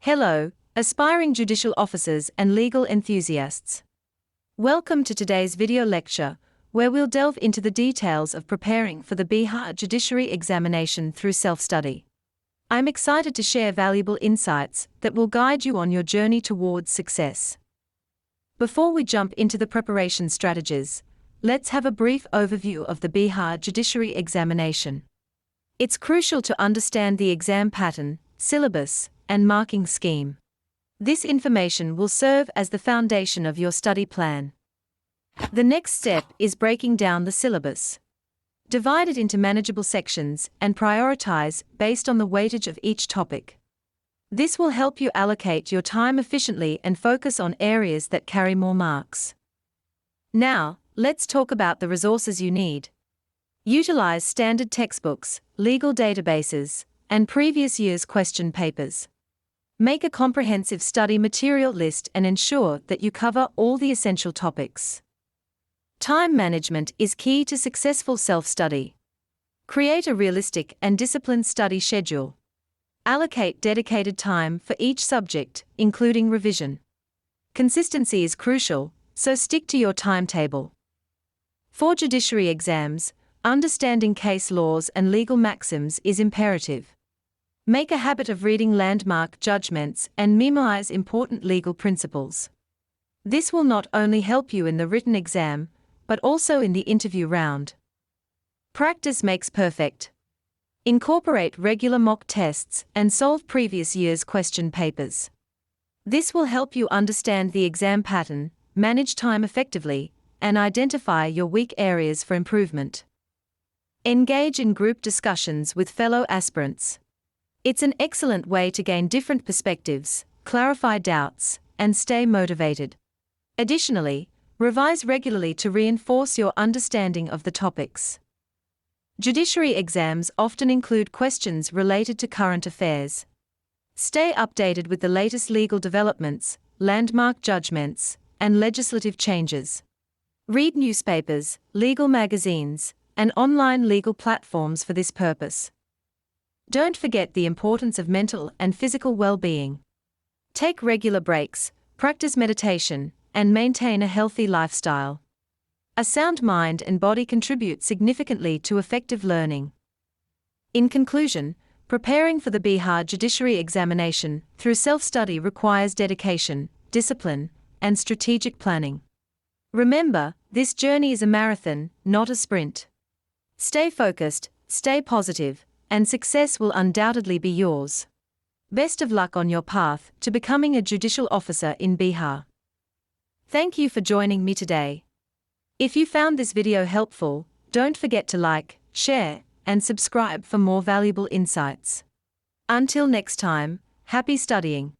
Hello, aspiring judicial officers and legal enthusiasts. Welcome to today's video lecture, where we'll delve into the details of preparing for the Bihar Judiciary Examination through self-study. I'm excited to share valuable insights that will guide you on your journey towards success. Before we jump into the preparation strategies, let's have a brief overview of the Bihar Judiciary Examination. It's crucial to understand the exam pattern, syllabus, and marking scheme. This information will serve as the foundation of your study plan. The next step is breaking down the syllabus. Divide it into manageable sections and prioritize based on the weightage of each topic. This will help you allocate your time efficiently and focus on areas that carry more marks. Now, let's talk about the resources you need. Utilize standard textbooks, legal databases, and previous year's question papers. Make a comprehensive study material list and ensure that you cover all the essential topics. Time management is key to successful self-study. Create a realistic and disciplined study schedule. Allocate dedicated time for each subject, including revision. Consistency is crucial, so stick to your timetable. For judiciary exams, understanding case laws and legal maxims is imperative. Make a habit of reading landmark judgments and memorize important legal principles. This will not only help you in the written exam, but also in the interview round. Practice makes perfect. Incorporate regular mock tests and solve previous year's question papers. This will help you understand the exam pattern, manage time effectively, and identify your weak areas for improvement. Engage in group discussions with fellow aspirants. It's an excellent way to gain different perspectives, clarify doubts, and stay motivated. Additionally, revise regularly to reinforce your understanding of the topics. Judiciary exams often include questions related to current affairs. Stay updated with the latest legal developments, landmark judgments, and legislative changes. Read newspapers, legal magazines, and online legal platforms for this purpose. Don't forget the importance of mental and physical well-being. Take regular breaks, practice meditation, and maintain a healthy lifestyle. A sound mind and body contribute significantly to effective learning. In conclusion, preparing for the Bihar Judiciary Examination through self-study requires dedication, discipline, and strategic planning. Remember, this journey is a marathon, not a sprint. Stay focused, stay positive, and success will undoubtedly be yours. Best of luck on your path to becoming a judicial officer in Bihar. Thank you for joining me today. If you found this video helpful, don't forget to like, share, and subscribe for more valuable insights. Until next time, happy studying.